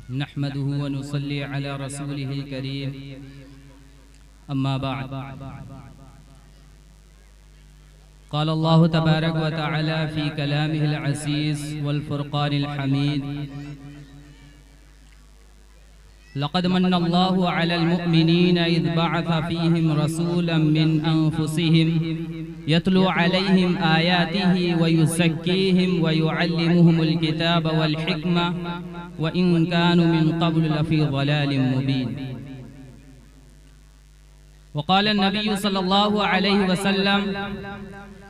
نحمده ونصلي على رسوله الكريم أما بعد قال الله تبارك وتعالى في كلامه العزيز والفرقان الحميد لقد من الله على المؤمنين إذ بعث فيهم رسولا من أنفسهم يتلو عليهم آياته ويزكيهم ويعلمهم الكتاب والحكمة وإن كانوا من قبل لفي ضلال مبين. وقال النبي صلى الله عليه وسلم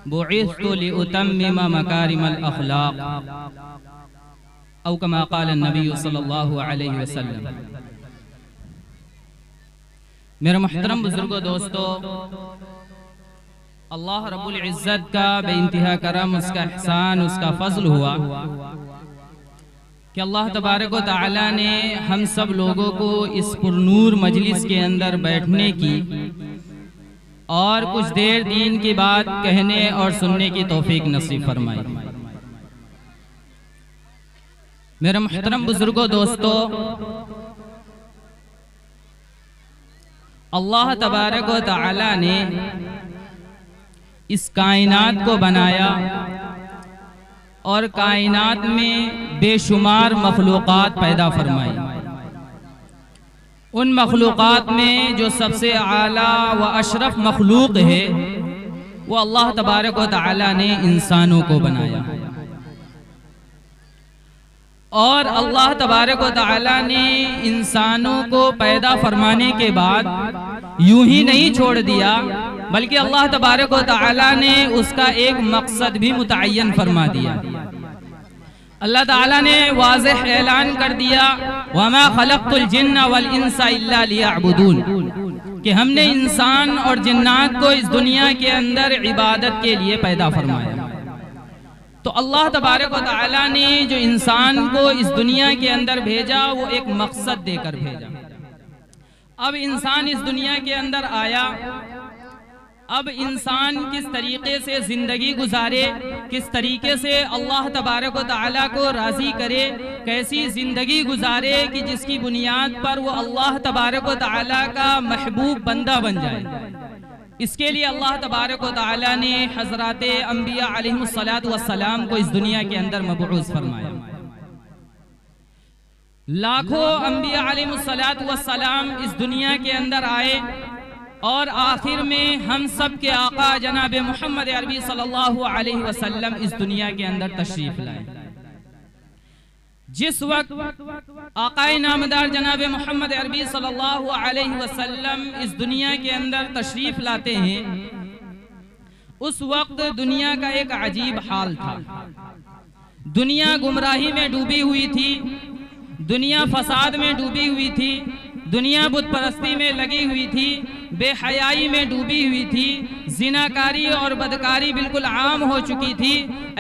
بعثت لأتمم مكارم الأخلاق أو كما قال النبي صلى الله عليه وسلم. میرے محترم بزرگوں دوستو، اللہ رب العزت کا بے انتہا کرم، اس کا احسان، اس کا فضل ہوا کہ اللہ تبارک و تعالی نے ہم سب لوگوں کو اس پرنور مجلس کے اندر بیٹھنے کی اور کچھ دیر دین کی بات کہنے اور سننے کی توفیق نصیب فرمائی. میرے محترم بزرگوں دوستو، اللہ تبارک و تعالی نے اس کائنات کو بنایا اور کائنات میں بے شمار مخلوقات پیدا فرمائی. ان مخلوقات میں جو سب سے اعلیٰ و اشرف مخلوق ہے وہ اللہ تبارک و تعالی نے انسانوں کو بنایا. اور اللہ تبارک و تعالی نے انسانوں کو پیدا فرمانے کے بعد یوں ہی نہیں چھوڑ دیا، بلکہ اللہ تبارک و تعالی نے اس کا ایک مقصد بھی متعین فرما دیا. اللہ تعالی نے واضح اعلان کر دیا وَمَا خَلَقْتُ الْجِنَّ وَالْإِنسَ إِلَّا لِيَعْبُدُونَ، کہ ہم نے انسان اور جنات کو اس دنیا کے اندر عبادت کے لیے پیدا فرمایا. تو اللہ تبارک و تعالی نے جو انسان کو اس دنیا کے اندر بھیجا وہ ایک مقصد دے کر بھیجا. اب انسان اس دنیا کے اندر آیا، اب انسان کس طریقے سے زندگی گزارے، کس طریقے سے اللہ تبارک و تعالی کو راضی کرے، کیسی زندگی گزارے کہ جس کی بنیاد پر وہ اللہ تبارک و تعالی کا محبوب بندہ بن جائے. اس کے لیے اللہ تبارک و تعالی نے حضرات انبیاء علیہ السلام کو اس دنیا کے اندر مبعوث فرمایا. لاکھوں انبیاء علیہ السلام اس دنیا کے اندر آئے اور آخر میں ہم سب کے آقا جناب محمد عربی صلی اللہ علیہ وسلم اس دنیا کے اندر تشریف لائے. جس وقت آقا نامدار جناب محمد عربی صلی اللہ علیہ وسلم اس دنیا کے اندر تشریف لاتے ہیں، اس وقت دنیا کا ایک عجیب حال تھا. دنیا گمراہی میں ڈوبی ہوئی تھی، دنیا فساد میں ڈوبی ہوئی تھی، دنیا بت پرستی میں لگی ہوئی تھی، بے حیائی میں ڈوبی ہوئی تھی، زناکاری اور بدکاری بالکل عام ہو چکی تھی.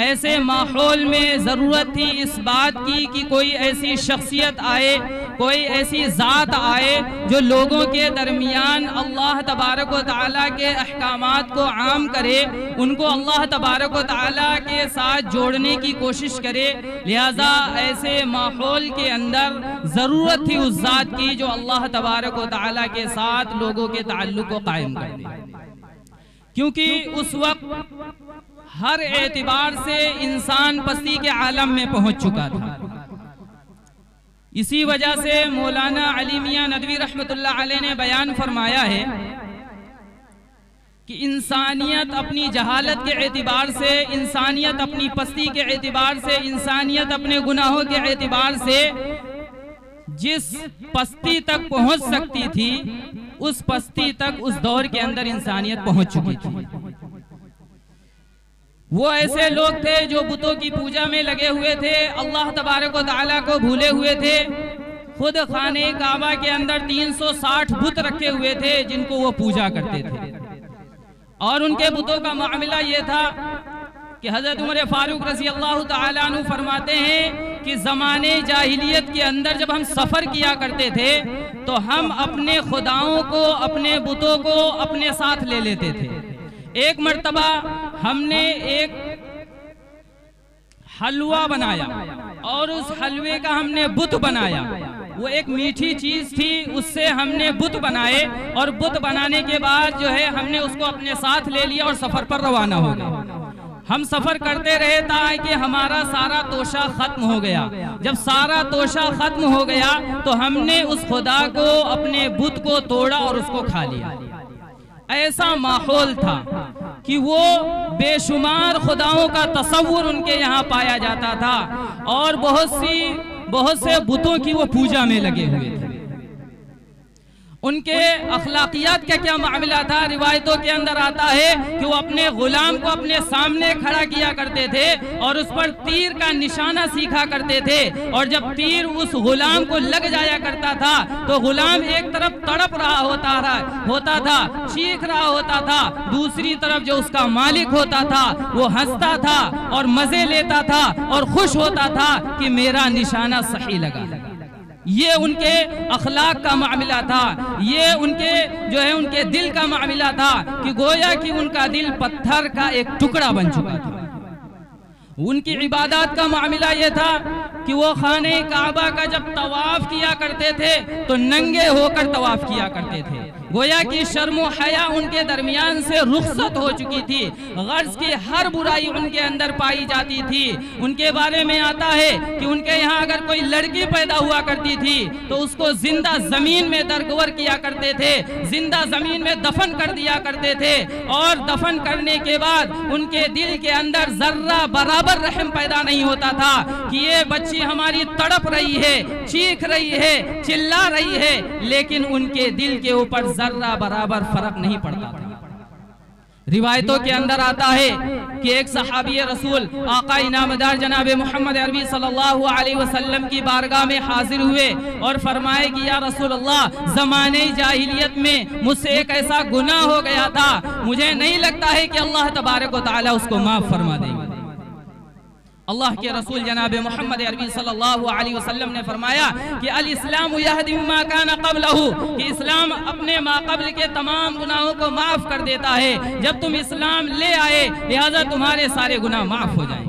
ایسے ماحول میں ضرورت تھی اس بات کی کہ کوئی ایسی شخصیت آئے، کوئی ایسی ذات آئے جو لوگوں کے درمیان اللہ تبارک و تعالیٰ کے احکامات کو عام کرے، ان کو اللہ تبارک و تعالیٰ کے ساتھ جوڑنے کی کوشش کرے. لہٰذا ایسے ماحول کے اندر ضرورت تھی اس ذات کی جو اللہ تبارک و تعالیٰ کے ساتھ لوگوں کے تعلق کو قائم کر دے، کیونکہ اس وقت ہر اعتبار سے انسان پستی کے عالم میں پہنچ چکا تھا. اسی وجہ سے مولانا علی میاں ندوی رحمت اللہ علیہ نے بیان فرمایا ہے کہ انسانیت اپنی جہالت کے اعتبار سے، انسانیت اپنی پستی کے اعتبار سے، انسانیت اپنے گناہوں کے اعتبار سے جس پستی تک پہنچ سکتی تھی اس پستی تک اس دور کے اندر انسانیت پہنچ چکی تھی. وہ ایسے لوگ تھے جو بتوں کی پوجا میں لگے ہوئے تھے، اللہ تبارک و تعالیٰ کو بھولے ہوئے تھے. خود خانہ کعبہ کے اندر 360 بت رکھے ہوئے تھے جن کو وہ پوجا کرتے تھے. اور ان کے بتوں کا معاملہ یہ تھا کہ حضرت عمر فاروق رضی اللہ تعالیٰ عنہ فرماتے ہیں کہ زمانے جاہلیت کے اندر جب ہم سفر کیا کرتے تھے تو ہم اپنے خداؤں کو، اپنے بتوں کو اپنے ساتھ لے لیتے تھے. ایک مرتبہ ہم نے ایک حلوہ بنایا اور اس حلوے کا ہم نے بت بنایا. وہ ایک میٹھی چیز تھی، اس سے ہم نے بت بنائے اور بت بنانے کے بعد جو ہے ہم نے اس کو اپنے ساتھ لے لیا اور سفر پر روانہ ہو گئے۔ ہم سفر کرتے رہے تاکہ ہمارا سارا توشہ ختم ہو گیا۔ جب سارا توشہ ختم ہو گیا تو ہم نے اس خدا کو، اپنے بت کو توڑا اور اس کو کھا لیا۔ ایسا ماحول تھا کہ وہ بے شمار خداؤں کا تصور ان کے یہاں پایا جاتا تھا اور بہت سے بتوں کی وہ پوجا میں لگے ہوئے تھے۔ ان کے اخلاقیات کا کیا معاملہ تھا؟ روایتوں کے اندر آتا ہے کہ وہ اپنے غلام کو اپنے سامنے کھڑا کیا کرتے تھے اور اس پر تیر کا نشانہ سیکھا کرتے تھے، اور جب تیر اس غلام کو لگ جایا کرتا تھا تو غلام ایک طرف تڑپ رہا ہوتا تھا، چیخ رہا ہوتا تھا، دوسری طرف جو اس کا مالک ہوتا تھا وہ ہنستا تھا اور مزے لیتا تھا اور خوش ہوتا تھا کہ میرا نشانہ صحیح لگا۔ یہ ان کے اخلاق کا معاملہ تھا، یہ ان کے دل کا معاملہ تھا کہ گویا کہ ان کا دل پتھر کا ایک ٹکڑا بن چکا تھا۔ ان کی عبادات کا معاملہ یہ تھا کہ وہ خانہ کعبہ کا جب طواف کیا کرتے تھے تو ننگے ہو کر طواف کیا کرتے تھے، گویا کہ شرم و حیا ان کے درمیان سے رخصت ہو چکی تھی، غرض کی ہر برائی ان کے اندر پائی جاتی تھی۔ ان کے بارے میں آتا ہے کہ ان کے یہاں اگر کوئی لڑکی پیدا ہوا کرتی تھی تو اس کو زندہ زمین میں درگور کیا کرتے تھے، زندہ زمین میں دفن کر دیا کرتے تھے، اور دفن کرنے کے بعد ان کے دل کے اندر ذرہ برابر رحم پیدا نہیں ہوتا تھا کہ یہ بچی ہماری تڑپ رہی ہے، چیخ رہی ہے، چلا رہی ہے، لیکن ان کے دل کے اوپر ذرہ برابر فرق نہیں پڑتا تھا۔ روایتوں کے اندر آتا ہے کہ ایک صحابی رسول آقا انعامدار جناب محمد عربی صلی اللہ علیہ وسلم کی بارگاہ میں حاضر ہوئے اور فرمائے کہ یا رسول اللہ، زمانے جاہلیت میں مجھ سے ایک ایسا گناہ ہو گیا تھا، مجھے نہیں لگتا ہے کہ اللہ تبارک و تعالی اس کو معاف فرما دے گا۔ اللہ کے رسول جناب محمد عربی صلی اللہ علیہ وسلم نے فرمایا کہ الاسلام یہدم ما کان قبلہ، کہ اسلام اپنے ما قبل کے تمام گناہوں کو معاف کر دیتا ہے، جب تم اسلام لے آئے لہذا تمہارے سارے گناہ معاف ہو جائیں۔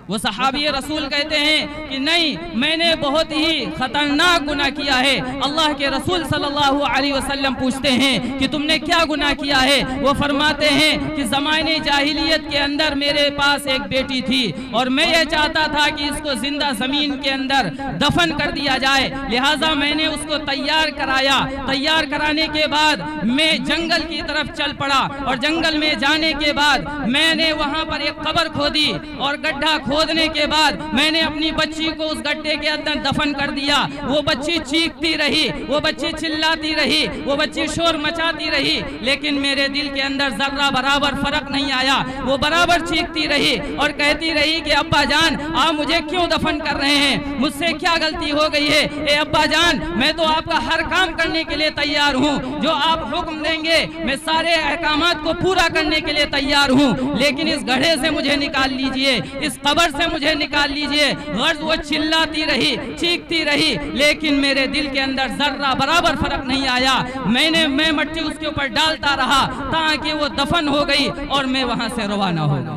وہ صحابی رسول کہتے ہیں کہ نہیں، میں نے بہت ہی خطرناک گناہ کیا ہے۔ اللہ کے رسول صلی اللہ علیہ وسلم پوچھتے ہیں کہ تم نے کیا گناہ کیا ہے؟ وہ فرماتے ہیں کہ زمانے جاہلیت کے اندر میرے پاس ایک بیٹی تھی اور میں یہ چاہتا تھا کہ اس کو زندہ زمین کے اندر دفن کر دیا جائے، لہٰذا میں نے اس کو تیار کرایا۔ تیار کرانے کے بعد میں جنگل کی طرف چل پڑا اور جنگل میں جانے کے بعد میں نے وہاں پر ایک قبر کھودی اور گڈھا کھودنے کے بعد میں نے اپنی بچی کو اس گڈھے کے اندر دفن کر دیا۔ وہ بچی چیختی رہی، وہ بچی چلاتی رہی، وہ بچی شور مچاتی رہی، لیکن میرے دل کے اندر ذرہ برابر فرق نہیں آیا۔ وہ برابر چیختی رہی اور کہتی رہی کہ ابا جان، آپ مجھے کیوں دفن کر رہے ہیں؟ مجھ سے کیا غلطی ہو گئی ہے؟ اے ابا جان، میں تو آپ کا ہر کام کرنے کے لیے تیار ہوں، جو آپ حکم دیں گے میں سارے احکامات کو پورا کرنے کے لیے تیار ہوں، لیکن اس گڑھے سے مجھے نکال لیجئے، اس قبر سے مجھے نکال لیجئے۔ غرض وہ چلاتی رہی، چیختی رہی، لیکن میرے دل کے اندر ذرہ برابر فرق نہیں آیا۔ میں مٹی اس کے اوپر ڈالتا رہا تاکہ وہ دفن ہو گئی اور میں وہاں سے روانہ ہو گیا۔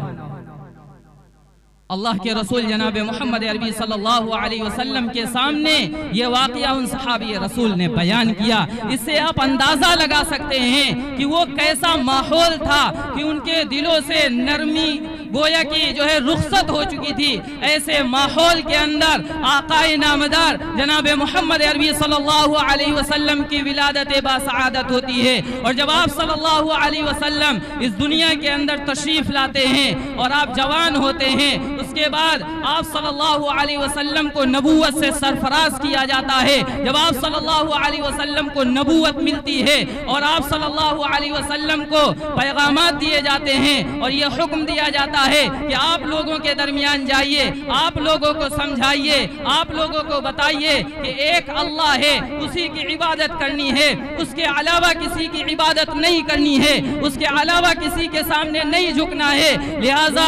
اللہ کے رسول جناب محمد عربی صلی اللہ علیہ وسلم کے سامنے یہ واقعہ ان صحابی رسول نے بیان کیا۔ اس سے آپ اندازہ لگا سکتے ہیں کہ وہ کیسا ماحول تھا کہ ان کے دلوں سے نرمی گویا کی جو ہے رخصت ہو چکی تھی۔ ایسے ماحول کے اندر آقا نامدار جناب محمد عربی صلی اللہ علیہ وسلم کی ولادت باسعادت ہوتی ہے، اور جب آپ صلی اللہ علیہ وسلم اس دنیا کے اندر تشریف لاتے ہیں اور آپ جوان ہوتے ہیں، اس کے بعد آپ صلی اللہ علیہ وسلم کو نبوت سے سرفراز کیا جاتا ہے۔ جب آپ صلی اللہ علیہ وسلم کو نبوت ملتی ہے اور آپ صلی اللہ علیہ وسلم کو پیغامات دیے جاتے ہیں اور یہ حکم دیا جاتا ہے کہ آپ لوگوں کے درمیان جائیے، آپ لوگوں کو سمجھائیے، آپ لوگوں کو بتائیے کہ ایک اللہ ہے، اسی کی عبادت کرنی ہے، اس کے علاوہ کسی کی عبادت نہیں کرنی ہے، اس کے علاوہ کسی کے سامنے نہیں جھکنا ہے۔ لہٰذا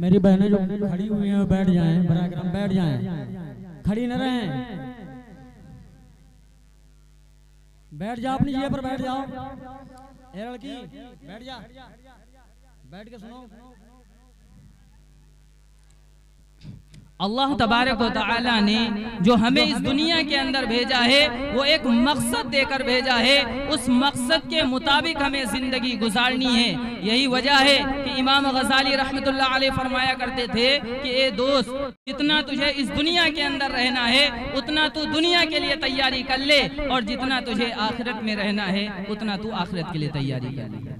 میری بہنیں جو کھڑی ہوئی ہیں بیٹھ جائیں، براہ کرم بیٹھ جائیں، کھڑی نہ رہیں، بیٹھ جاؤ، اپنی جگہ پر بیٹھ جاؤ، اے لڑکی بیٹھ جا، بیٹھ کے سنو۔ اللہ تبارک و تعالی نے جو ہمیں اس دنیا کے اندر بھیجا ہے وہ ایک مقصد دے کر بھیجا ہے، اس مقصد کے مطابق ہمیں زندگی گزارنی ہے۔ یہی وجہ ہے کہ امام غزالی رحمت اللہ علیہ فرمایا کرتے تھے کہ اے دوست، جتنا تجھے اس دنیا کے اندر رہنا ہے اتنا تو دنیا کے لیے تیاری کر لے، اور جتنا تجھے آخرت میں رہنا ہے اتنا تو آخرت کے لیے تیاری کر لے۔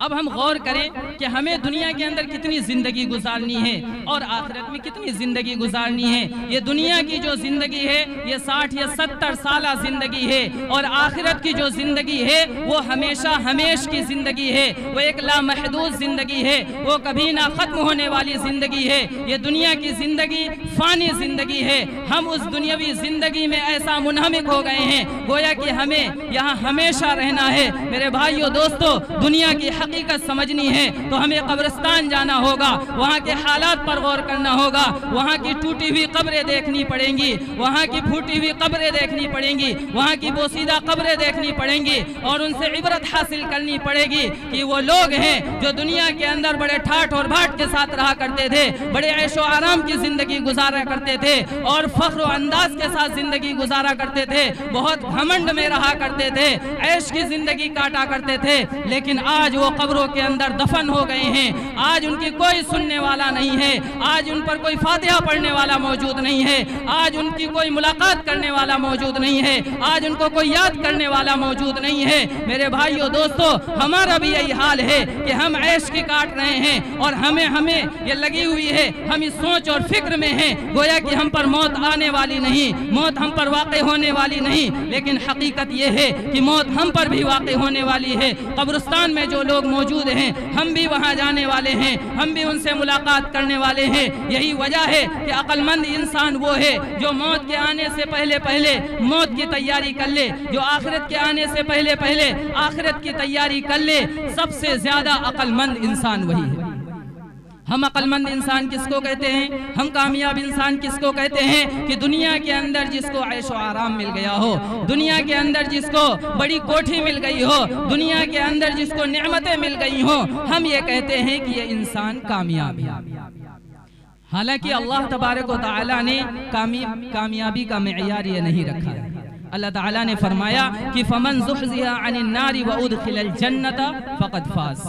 اب ہم غور کریں کہ ہمیں دنیا کے اندر کتنی زندگی گزارنی ہے اور آخرت میں کتنی زندگی گزارنی ہے۔ یہ دنیا کی جو زندگی ہے یہ 60 یا 70 سالہ زندگی ہے، اور آخرت کی جو زندگی ہے وہ ہمیشہ ہمیش کی زندگی ہے، وہ ایک لامحدود زندگی ہے، وہ کبھی نہ ختم ہونے والی زندگی ہے۔ یہ دنیا کی زندگی فانی زندگی ہے۔ ہم اس دنیاوی زندگی میں ایسا منہمک ہو گئے ہیں گویا کہ ہمیں یہاں ہمیشہ رہنا ہے۔ میرے بھائیو دوستو، دنیا کی حقیقت سمجھنی ہے تو ہمیں قبرستان جانا ہوگا، وہاں کے حالات پر غور کرنا ہوگا، وہاں کی ٹوٹی ہوئی قبریں دیکھنی پڑیں گی، وہاں کی پھوٹی ہوئی قبریں دیکھنی پڑیں گی، وہاں کی بوسیدہ قبریں دیکھنی پڑیں گی، اور ان سے عبرت حاصل کرنی پڑے گی کہ وہ لوگ ہیں جو دنیا کے اندر بڑے ٹھاٹ اور بھاٹ کے ساتھ رہا کرتے تھے، بڑے عیش و آرام کی زندگی گزارا کرتے تھے، اور فخر و انداز کے ساتھ زندگی گزارا کرتے تھے، بہت گھمنڈ میں رہا کرتے تھے، عیش کی زندگی کاٹا کرتے تھے، لیکن آج وہ قبروں کے اندر دفن ہو گئے ہیں۔ آج ان کی کوئی سننے والا نہیں ہے، آج ان پر کوئی فاتحہ پڑھنے والا موجود نہیں ہے، آج ان کی کوئی ملاقات کرنے والا موجود نہیں ہے، آج ان کو کوئی یاد کرنے والا موجود نہیں ہے۔ میرے بھائیو دوستو، ہمارا بھی یہی حال ہے کہ ہم عیش کی کاٹ رہے ہیں، اور ہمیں یہ لگی ہوئی ہے، ہم اس سوچ اور فکر میں ہیں گویا کہ ہم پر موت آنے والی نہیں، موت ہم پر واقع ہونے والی نہیں، لیکن حقیقت یہ ہے کہ موت ہم پر بھی واقع ہونے والی ہے۔ قبرستان میں جو لوگ موجود ہیں ہم بھی وہاں جانے والے ہیں، ہم بھی ان سے ملاقات کرنے والے ہیں۔ یہی وجہ ہے کہ عقل مند انسان وہ ہے جو موت کے آنے سے پہلے موت کی تیاری کر لے، جو آخرت کے آنے سے پہلے آخرت کی تیاری کر لے۔ سب سے زیادہ عقل مند انسان وہی ہے۔ ہم عقل مند انسان کس کو کہتے ہیں؟ ہم کامیاب انسان کس کو کہتے ہیں؟ کہ دنیا کے اندر جس کو عیش و آرام مل گیا ہو، دنیا کے اندر جس کو بڑی کوٹھی مل گئی ہو، دنیا کے اندر جس کو نعمتیں مل گئی ہوں، ہم یہ کہتے ہیں کہ یہ انسان کامیاب ہے۔ حالانکہ اللہ تبارک و تعالی نے کامیابی کا معیار یہ نہیں رکھا ہے۔ اللہ تعالیٰ نے فرمایا کہ فَمَنْ زُحْزِحَ عَنِ النَّارِ وَأُدْخِلَ الْجَنَّةَ فَقَدْ فَازَ،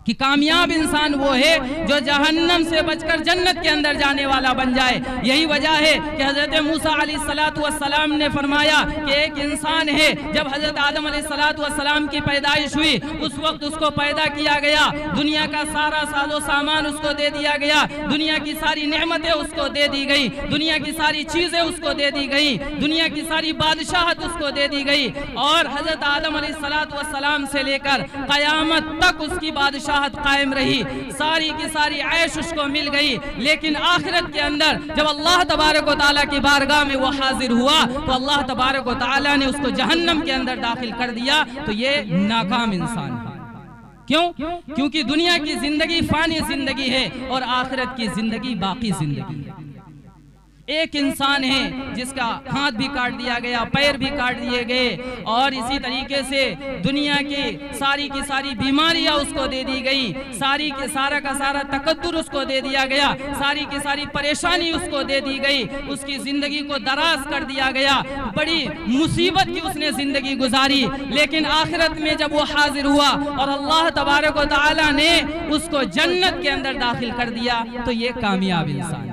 کہ کامیاب انسان وہ ہے جو جہنم سے بچ کر جنت کے اندر جانے والا بن جائے۔ یہی وجہ ہے کہ حضرت موسیٰ علیہ السلام نے فرمایا کہ ایک انسان ہے، جب حضرت آدم علیہ السلام کی پیدائش ہوئی اس وقت اس کو پیدا کیا گیا، دنیا کا سارا ساز و سامان اس کو دے دیا گیا، دنیا کی ساری نعمتیں اس کو دے دی گئی، دنیا کی ساری چیزیں اس کو دے دی گئی، دنیا کی ساری بادشاہت اس کو دے دی گئی، اور حضرت آدم علیہ السلام سے لے کر قیامت تک اس کی بادشاہت قائم رہی، ساری کی ساری عیش اس کو مل گئی۔ لیکن آخرت کے اندر جب اللہ تبارک و تعالیٰ کی بارگاہ میں وہ حاضر ہوا تو اللہ تبارک و تعالیٰ نے اس کو جہنم کے اندر داخل کر دیا، تو یہ ناکام انسان ہے۔ کیوں؟ کیونکہ دنیا کی زندگی فانی زندگی ہے اور آخرت کی زندگی باقی زندگی ہے۔ ایک انسان ہے جس کا ہاتھ بھی کاٹ دیا گیا، پیر بھی کاٹ دیے گئے، اور اسی طریقے سے دنیا کی ساری بیماریاں اس کو دے دی گئی، سارا کا سارا تقدر اس کو دے دیا گیا، ساری کی ساری پریشانی اس کو دے دی گئی، اس کی زندگی کو دراز کر دیا گیا، بڑی مصیبت کی اس نے زندگی گزاری۔ لیکن آخرت میں جب وہ حاضر ہوا اور اللہ تبارک و تعالی نے اس کو جنت کے اندر داخل کر دیا، تو یہ کامیاب انسان ہے۔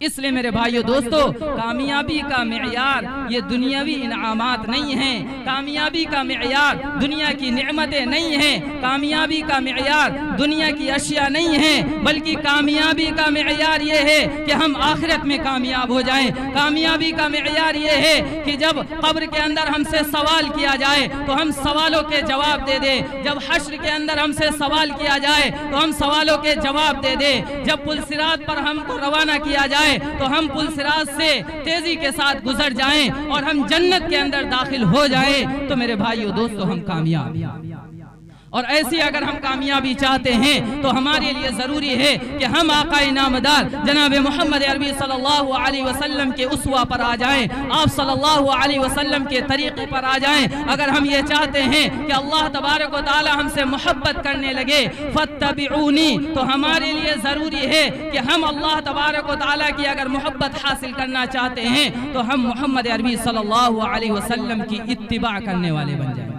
اس لئے میرے بھائیو دوستو، کامیابی کا معیار یہ دنیاوی انعامات نہیں ہیں، کامیابی کا معیار دنیا کی نعمتیں نہیں ہیں، کامیابی کا معیار دنیا کی اشیاء نہیں ہیں، بلکہ کامیابی کا معیار یہ ہے کہ ہم آخرت میں کامیاب ہو جائیں۔ کامیابی کا معیار یہ ہے کہ جب قبر کے اندر ہم سے سوال کیا جائے تو ہم سوالوں کے جواب دے دیں، جب حشر کے اندر ہم سے سوال کیا جائے تو ہم سوالوں کے جواب دے دیں، جب پل صراط پر ہم کو روانہ کیا جائے تو ہم پل صراط سے تیزی کے ساتھ گزر جائیں اور ہم جنت کے اندر داخل ہو جائیں، تو میرے بھائیو دوستو ہم کامیاب ہیں۔ اور ایسی اگر ہم کامیابی چاہتے ہیں تو ہمارے لیے ضروری ہے کہ ہم آقا نامدار جناب محمد عربی صلی اللہ علیہ وسلم کے اسوہ پر آ جائیں، آپ صلی اللہ علیہ وسلم کے طریقے پر آ جائیں۔ اگر ہم یہ چاہتے ہیں کہ اللہ تبارک و تعالی ہم سے محبت کرنے لگے فاتبعونی، تو ہمارے لیے ضروری ہے کہ ہم اللہ تبارک و تعالی کی اگر محبت حاصل کرنا چاہتے ہیں تو ہم محمد عربی صلی اللہ علیہ وسلم کی اتباع کرنے والے بن جائیں،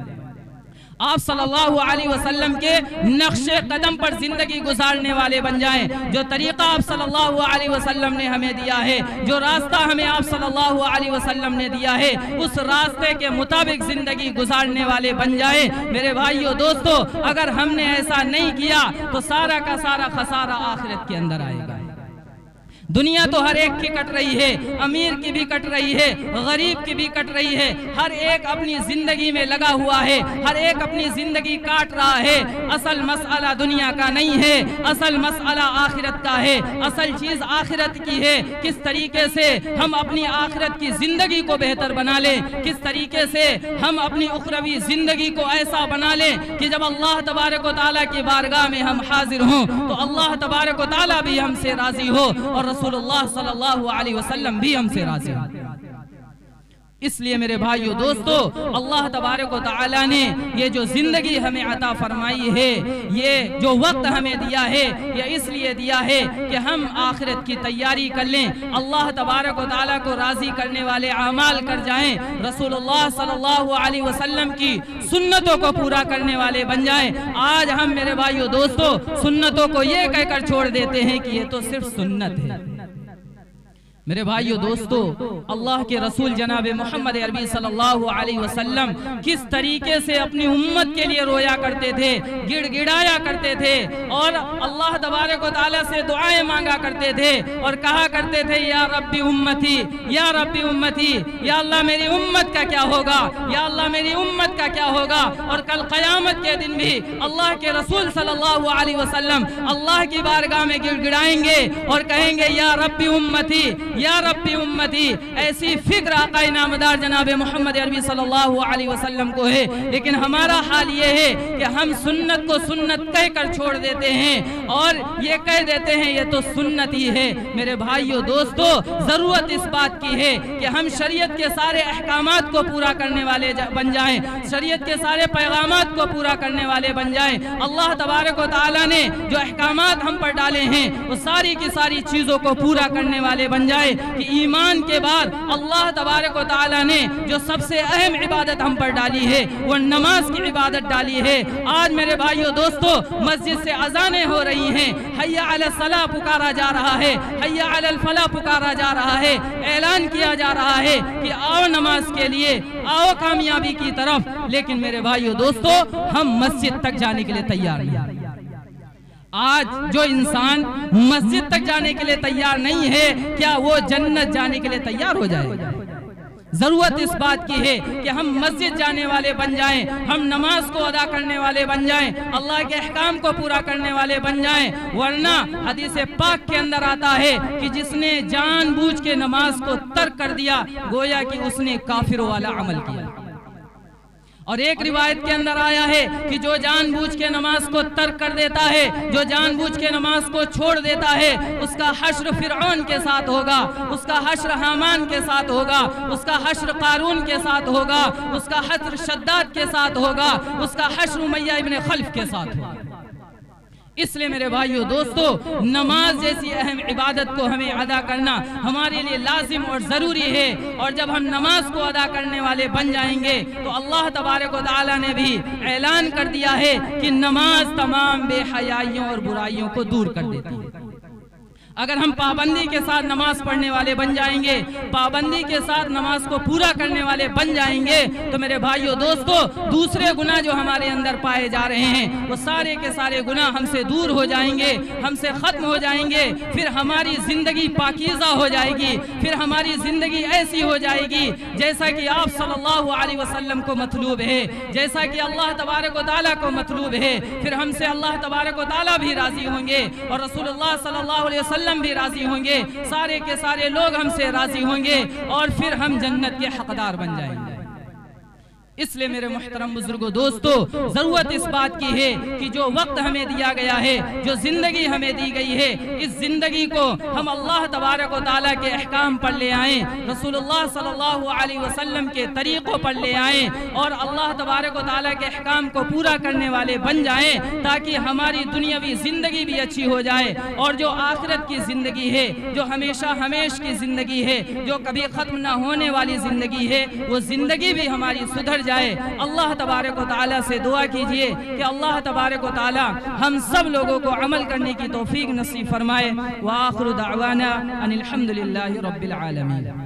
آپ صلی اللہ علیہ وسلم کے نقش قدم پر زندگی گزارنے والے بن جائیں۔ جو طریقہ آپ صلی اللہ علیہ وسلم نے ہمیں دیا ہے، جو راستہ ہمیں آپ صلی اللہ علیہ وسلم نے دیا ہے، اس راستے کے مطابق زندگی گزارنے والے بن جائیں۔ میرے بھائیو دوستو، اگر ہم نے ایسا نہیں کیا تو سارا کا سارا خسارہ آخرت کے اندر آئے گا۔ دنیا تو ہر ایک کی کٹ رہی ہے، امیر کی بھی کٹ رہی ہے، غریب کی بھی کٹ رہی ہے، ہر ایک اپنی زندگی میں لگا ہوا ہے، ہر ایک اپنی زندگی کاٹ رہا ہے۔ اصل مسئلہ دنیا کا نہیں ہے، اصل مسئلہ آخرت کا ہے، اصل چیز آخرت کی ہے۔ کس طریقے سے ہم اپنی آخرت کی زندگی کو بہتر بنا لیں، کس طریقے سے ہم اپنی اخروی زندگی کو ایسا بنا لیں کہ جب اللہ تبارک و تعالیٰ کی بارگاہ میں ہم حاضر ہوں تو اللہ تبارک و تعالیٰ بھی ہم سے راضی ہو اور رسول اللہ صلی اللہ علیہ وسلم بھی ہم سے راضی ہو۔ اس لیے میرے بھائیو دوستو، اللہ تبارک و تعالیٰ نے یہ جو زندگی ہمیں عطا فرمائی ہے، یہ جو وقت ہمیں دیا ہے، یہ اس لیے دیا ہے کہ ہم آخرت کی تیاری کر لیں، اللہ تبارک و تعالیٰ کو راضی کرنے والے اعمال کر جائیں، رسول اللہ صلی اللہ علیہ وسلم کی سنتوں کو پورا کرنے والے بن جائیں۔ آج ہم میرے بھائیو دوستو سنتوں کو یہ کہہ کر چھوڑ دیتے ہیں کہ یہ تو صرف سنت ہے۔ میرے بھائیو دوستو، اللہ کے رسول جناب محمد عربی صلی اللہ علیہ وسلم کس طریقے سے اپنی امت کے لیے رویا کرتے تھے، گڑ گڑایا کرتے تھے اور اللہ تبارک و تعالیٰ سے دعائیں مانگا کرتے تھے اور کہا کرتے تھے یا ربی امتی، یا ربی امتی، یا اللہ میری امت کا کیا ہوگا، یا اللہ میری امت کا کیا ہوگا۔ اور کل قیامت کے دن بھی اللہ کے رسول صلی اللہ علیہ وسلم اللہ کی بارگاہ میں گڑ گڑائیں گے اور کہیں گے یا ربی امتی، یا ربی امتی۔ ایسی فکر آقا نامدار جناب محمد عربی صلی اللہ علیہ وسلم کو ہے، لیکن ہمارا حال یہ ہے کہ ہم سنت کو سنت کہہ کر چھوڑ دیتے ہیں اور یہ کہہ دیتے ہیں یہ تو سنت ہی ہے۔ میرے بھائیو دوستو، ضرورت اس بات کی ہے کہ ہم شریعت کے سارے احکامات کو پورا کرنے والے بن جائیں، شریعت کے سارے پیغامات کو پورا کرنے والے بن جائیں۔ اللہ تبارک و تعالیٰ نے جو احکامات ہم پر ڈالے ہیں وہ ساری کی ساری چیزوں کو پورا کرنے والے بن جائیں کہ ایمان کے بعد اللہ تبارک و تعالیٰ نے جو سب سے اہم عبادت ہم پر ڈالی ہے وہ نماز کی عبادت ڈالی ہے۔ آج میرے بھائیو دوستو مسجد سے اذانیں ہو رہی ہیں، حی علی الصلاۃ پکارا جا رہا ہے، حی علی الفلاح پکارا جا رہا ہے، اعلان کیا جا رہا ہے کہ آؤ نماز کے لیے، آؤ کامیابی کی طرف، لیکن میرے بھائیو دوستو ہم مسجد تک جانے کے لیے تیار نہیں۔ آج جو انسان مسجد تک جانے کے لیے تیار نہیں ہے، کیا وہ جنت جانے کے لیے تیار ہو جائے گا؟ ضرورت اس بات کی ہے کہ ہم مسجد جانے والے بن جائیں، ہم نماز کو ادا کرنے والے بن جائیں، اللہ کے احکام کو پورا کرنے والے بن جائیں، ورنہ حدیث پاک کے اندر آتا ہے کہ جس نے جان بوجھ کے نماز کو ترک کر دیا گویا کہ اس نے کافر والا عمل کیا۔ اور ایک روایت کے اندر آیا ہے کہ جو جان بوجھ کے نماز کو ترک کر دیتا ہے، جو جان بوجھ کے نماز کو چھوڑ دیتا ہے، اس کا حشر فرعون کے ساتھ ہوگا، اس کا حشر حامان کے ساتھ ہوگا، اس کا حشر قارون کے ساتھ ہوگا، اس کا حشر شداد کے ساتھ ہوگا، اس کا حشر امیہ ابن خلف کے ساتھ ہوگا۔ اس لیے میرے بھائیو دوستو نماز جیسی اہم عبادت کو ہمیں ادا کرنا ہمارے لیے لازم اور ضروری ہے، اور جب ہم نماز کو ادا کرنے والے بن جائیں گے تو اللہ تبارک و تعالیٰ نے بھی اعلان کر دیا ہے کہ نماز تمام بے حیائیوں اور برائیوں کو دور کر دیتی ہے۔ اگر ہم پابندی کے ساتھ نماز پڑھنے والے بن جائیں گے، پابندی کے ساتھ نماز کو پورا کرنے والے بن جائیں گے تو میرے بھائیو دوستو دوسرے گناہ جو ہمارے اندر پائے جا رہے ہیں وہ سارے کے سارے گناہ ہم سے دور ہو جائیں گے، ہم سے ختم ہو جائیں گے، پھر ہماری زندگی پاکیزہ ہو جائے گی، پھر ہماری زندگی ایسی ہو جائے گی جیسا کہ آپ صلی اللہ علیہ وسلم کو مطلوب ہے، جیسا کہ اللہ تبارک و تعالیٰ کو مطلوب ہے، پھر ہم سے اللہ تبارک و تعالیٰ بھی راضی ہوں گے اور رسول اللہ صلی اللہ علیہ وسلم بھی راضی ہوں گے، سارے کے سارے لوگ ہم سے راضی ہوں گے اور پھر ہم جنت کے حقدار بن جائیں گے۔ اس لیے میرے محترم بزرگوں دوستو، ضرورت اس بات کی ہے کہ جو وقت ہمیں دیا گیا ہے، جو زندگی ہمیں دی گئی ہے، اس زندگی کو ہم اللہ تبارک و تعالیٰ کے احکام پر لے آئیں، رسول اللہ صلی اللہ علیہ وسلم کے طریقوں پر لے آئیں اور اللہ تبارک و تعالیٰ کے احکام کو پورا کرنے والے بن جائیں، تاکہ ہماری دنیاوی زندگی بھی اچھی ہو جائے اور جو آخرت کی زندگی ہے، جو ہمیشہ ہمیش کی زندگی ہے، جو کبھی ختم نہ ہونے والی زندگی ہے، وہ زندگی بھی ہماری سدھر جائے۔ اللہ تبارک و تعالیٰ سے دعا کیجئے کہ اللہ تبارک و تعالیٰ ہم سب لوگوں کو عمل کرنے کی توفیق نصیب فرمائے۔ وآخر دعوانا ان الحمدللہ رب العالمین۔